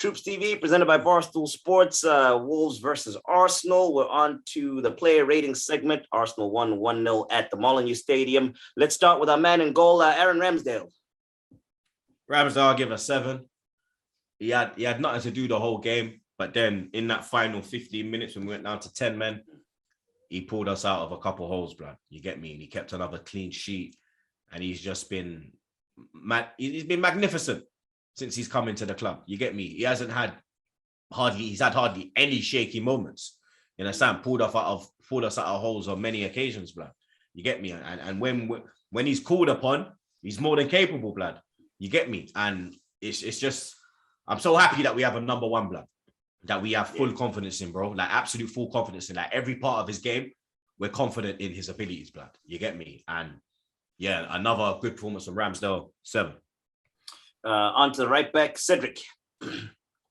TroopzTV, presented by Barstool Sports. Wolves versus Arsenal. We're on to the player rating segment. Arsenal won 1-0 at the Molineux Stadium. Let's start with our man in goal, Aaron Ramsdale. Ramsdale, I'll give a 7. He had nothing to do the whole game, but then in that final 15 minutes when we went down to 10 men, he pulled us out of a couple holes, blood. You get me? And he kept another clean sheet, and he's just been he's been magnificent since he's come into the club. You get me? He's had hardly any shaky moments. You understand? Pulled us out of holes on many occasions, blood. You get me? And when he's called upon, he's more than capable, blood. You get me? And it's just, I'm so happy that we have a number one, blood, that we have full confidence in, bro. Like absolute full confidence in. Like every part of his game, we're confident in his abilities, blood. You get me? And yeah, another good performance from Ramsdale, 7. On to the right back, Cedric.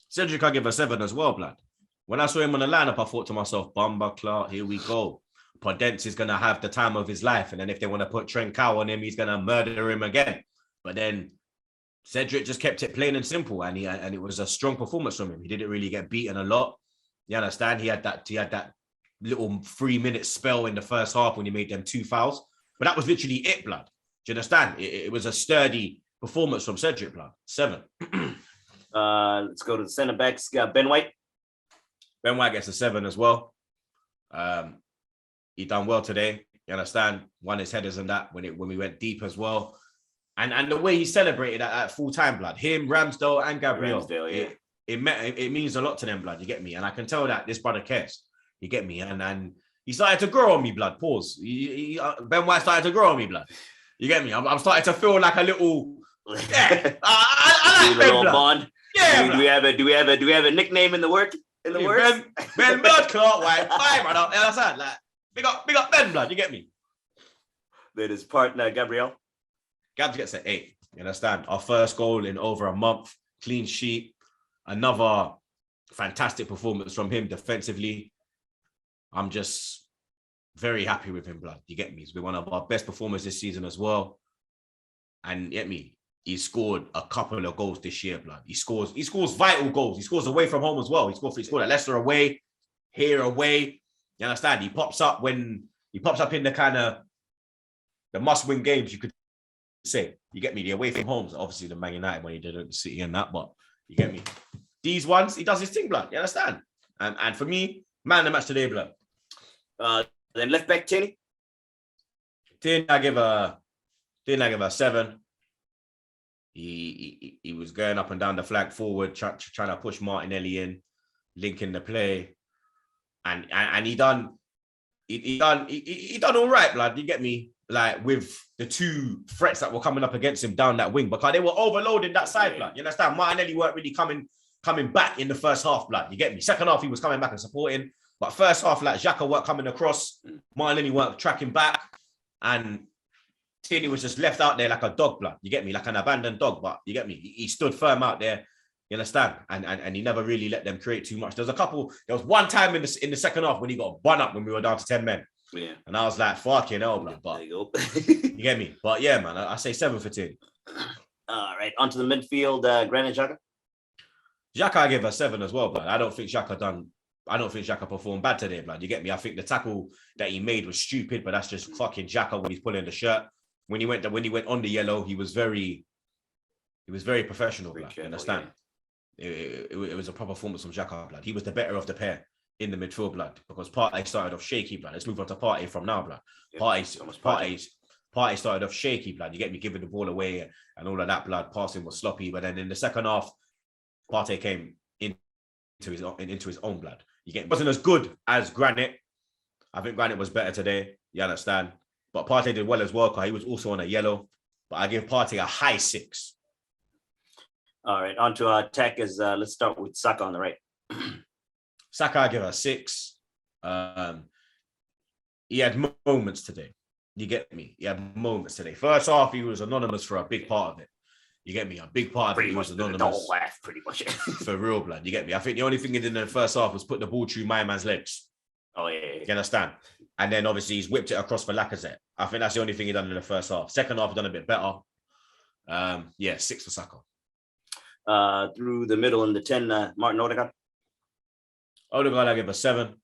Cedric, I give a 7 as well, blood. When I saw him on the lineup, I thought to myself, Bumba Clark, here we go. Podence is going to have the time of his life. And then if they want to put Trent Cow on him, he's going to murder him again. But then Cedric just kept it plain and simple. And it was a strong performance from him. He didn't really get beaten a lot. You understand? He had that little 3-minute spell in the first half when he made them 2 fouls. But that was literally it, blood. Do you understand? It was a sturdy performance from Cedric, blood. 7. Let's go to the centre backs. Ben White. Ben White gets a 7 as well. He done well today. You understand? Won his headers and that when we went deep as well. And the way he celebrated at full time, blood. Him, Ramsdale, and Gabriel. It means a lot to them, blood. You get me? And I can tell that this brother cares. You get me? And he started to grow on me, blood. Pause. Ben White started to grow on me, blood. You get me? I'm starting to feel like a little. Yeah, I like Ben, blood. Bond. Yeah. Do we have a nickname in the work? In the works? Ben Blood Clark White. Fine, brother. You understand? Like big up Ben, blood. You get me? Then his partner Gabriel. Gabs gets an 8. You understand? Our first goal in over a month. Clean sheet. Another fantastic performance from him defensively. I'm just very happy with him, blood. You get me? He's been one of our best performers this season as well. And get me? He scored a couple of goals this year, blood. He scores vital goals. He scores away from home as well. He scored at Leicester away, here away. You understand? He pops up in the kind of the must-win games, you could say. You get me? The away from homes, obviously the Man United when he did it, the City and that, but you get me? These ones, he does his thing, blood. You understand? And for me, man of the match today, blood. Then left back, Tierney. Tierney, I give a 7. He was going up and down the flank forward, trying to push Martinelli in, linking the play, and he done all right, blood. You get me? Like with the 2 threats that were coming up against him down that wing, because they were overloading that side, blood. You understand? Martinelli weren't really coming back in the first half, blood. You get me? Second half he was coming back and supporting, but first half, like Xhaka weren't coming across, Martinelli weren't tracking back, and Tierney was just left out there like a dog, blood. You get me? Like an abandoned dog, but you get me? He stood firm out there. You understand? And he never really let them create too much. There was one time in the second half when he got bun up when we were down to 10 men. Yeah. And I was like, fucking hell, blood. But you get me? But yeah, man, I say 7 for Tierney. All right, onto the midfield, Granit Xhaka. Xhaka, I give a 7 as well, blood. I don't think Xhaka performed bad today, blood. You get me? I think the tackle that he made was stupid, but that's just fucking Xhaka when he's pulling the shirt. When he went on the yellow, he was very professional, blood. You understand? Yeah. It was a proper performance from Xhaka, blood. He was the better of the pair in the midfield, blood, because Partey started off shaky, blood. Let's move on to Partey from now, blood. Yeah, Partey started off shaky, blood. You get me? Giving the ball away and all of that, blood. Passing was sloppy, but then in the second half, Partey came into his own, blood. You get me? Wasn't as good as Granit. I think Granit was better today. You understand? But Partey did well as well, because he was also on a yellow. But I give Partey a high 6. All right, on to our attack is let's start with Saka on the right. Saka, I give a 6. He had moments today. You get me? He had moments today. First half, he was anonymous for a big part of it. You get me? A big part of it, he was anonymous. Pretty much. For real, blood. You get me? I think the only thing he did in the first half was put the ball through my man's legs. Oh, yeah. You understand? And then obviously he's whipped it across for Lacazette. I think that's the only thing he done in the first half. Second half, he done a bit better. 6 for Saka. through the middle in the 10, Martin Odegaard. Odegaard, I give a 7.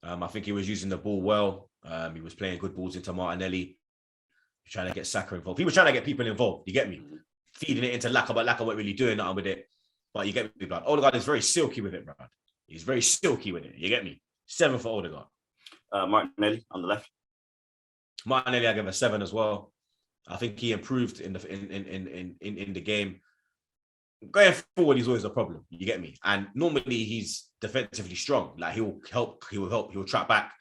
I think he was using the ball well. He was playing good balls into Martinelli, trying to get Saka involved. He was trying to get people involved. You get me? Feeding it into Laka, but Laka wasn't really doing nothing with it. But you get me, blood. Odegaard is very silky with it, bro. He's very silky with it. You get me? 7 for Odegaard. Martinelli on the left. Martinelli, I give a 7 as well. I think he improved in the game. Going forward, he's always a problem. You get me? And normally he's defensively strong. Like he'll track back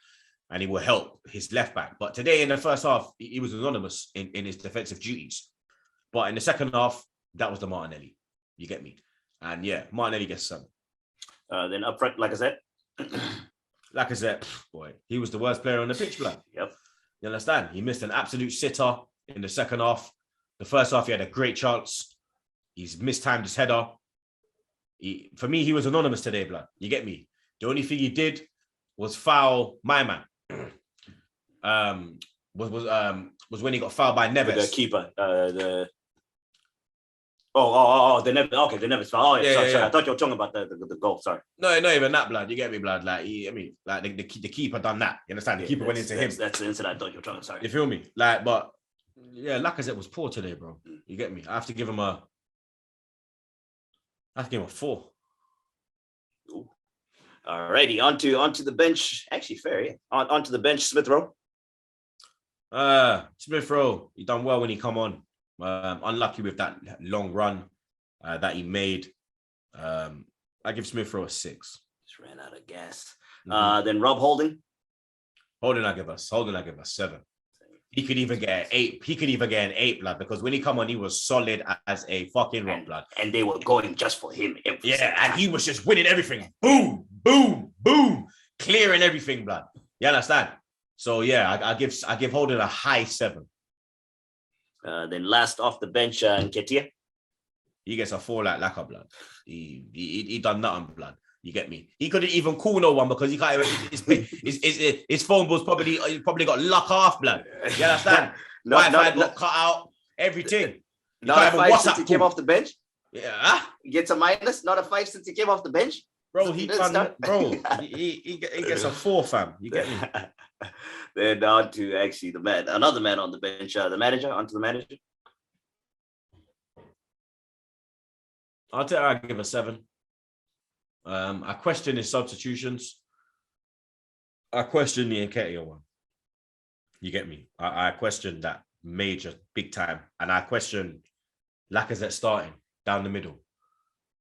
and he will help his left back. But today in the first half, he was anonymous in his defensive duties. But in the second half, that was the Martinelli. You get me? And yeah, Martinelli gets 7. Then up front, like I said. Like I said, boy, he was the worst player on the pitch, blood. Yep. You understand? He missed an absolute sitter in the second half. The first half, he had a great chance. He's mistimed his header. For me, he was anonymous today, blood. You get me? The only thing he did was foul my man. Was when he got fouled by Neves. The keeper. The Neves foul. Oh yeah, sorry. I thought you were talking about the goal. Sorry. No, not even that, blood. You get me, blood. Like the keeper done that. You understand? The keeper went into him. That's the incident I thought you were talking. Sorry. You feel me? Like, but yeah, Lacazette was poor today, bro. You get me? I have to give him a 4. Ooh. Alrighty, onto the bench. Actually, fair, yeah. Onto the bench, Smith Rowe. Smith Rowe, he done well when he come on. Unlucky with that long run that he made. I give Smith Rowe a 6. Just ran out of gas. Then Rob Holding. Holding, I give us 7. He could even get an 8. He could even get an 8, blood, because when he come on, he was solid as a fucking rock, blood. And they were going just for him. Yeah, and he was just winning everything. Boom, boom, boom, clearing everything, blood. You understand? So yeah, I give Holding a high 7. Then last off the bench, Nketiah. He gets a 4 like Laka, blood. He done nothing, blood. You get me? He couldn't even call no one because he can't even, his phone was probably got lock off, blood. You understand? Wi-Fi got cut out, everything. Not a 5 since he came off the bench? Yeah. He gets a minus, not a 5 since he came off the bench? Bro, he gets a 4, fam. You get me? Then on to actually another man on the bench, the manager, onto the manager. I give a 7. I question his substitutions. I question the Nketiah one. You get me? I question that major, big time. And I question Lacazette starting down the middle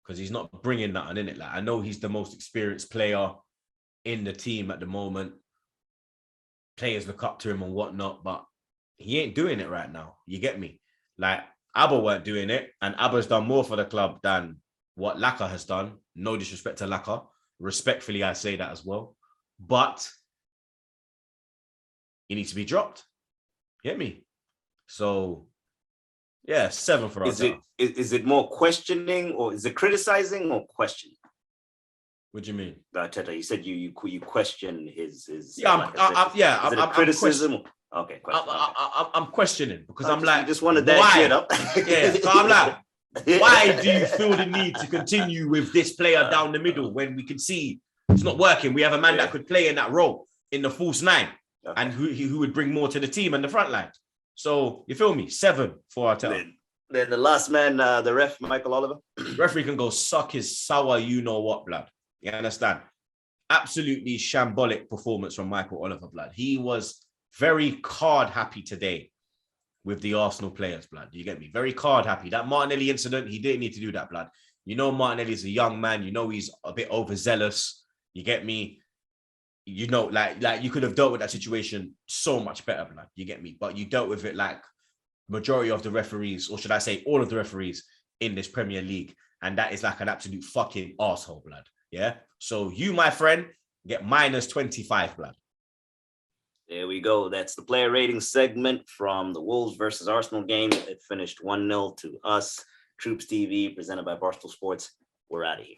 because he's not bringing nothing in it. Like, I know he's the most experienced player in the team at the moment. Players look up to him and whatnot, but he ain't doing it right now. You get me? Like, Abba weren't doing it, and Abba's done more for the club than what Laka has done. No disrespect to Laka. Respectfully, I say that as well. But he needs to be dropped. Get me? So, yeah, 7 for us. Is it more questioning, or is it criticizing or questioning? What do you mean? Teta, you said you question his. Yeah, I'm criticism. Okay, I'm questioning because I'm like, just wanted that shit up. Yeah, so I'm like, why do you feel the need to continue with this player down the middle when we can see it's not working? We have a man that could play in that role in the false 9, and who would bring more to the team and the front line. So you feel me? 7 for Arteta. Then the last man, the ref, Michael Oliver. Referee can go suck his sour, you know what, blood. You understand? Absolutely shambolic performance from Michael Oliver, blood. He was very card happy today with the Arsenal players, blood. You get me? Very card happy. That Martinelli incident, he didn't need to do that, blood. You know Martinelli's a young man. You know he's a bit overzealous. You get me? You know, like you could have dealt with that situation so much better, blood. You get me? But you dealt with it like majority of the referees, or should I say all of the referees in this Premier League. And that is like an absolute fucking arsehole, blood. Yeah? So you, my friend, get minus 25, blood. There we go. That's the player rating segment from the Wolves versus Arsenal game. It finished 1-0 to us. TroopzTV, presented by Barstool Sports. We're out of here.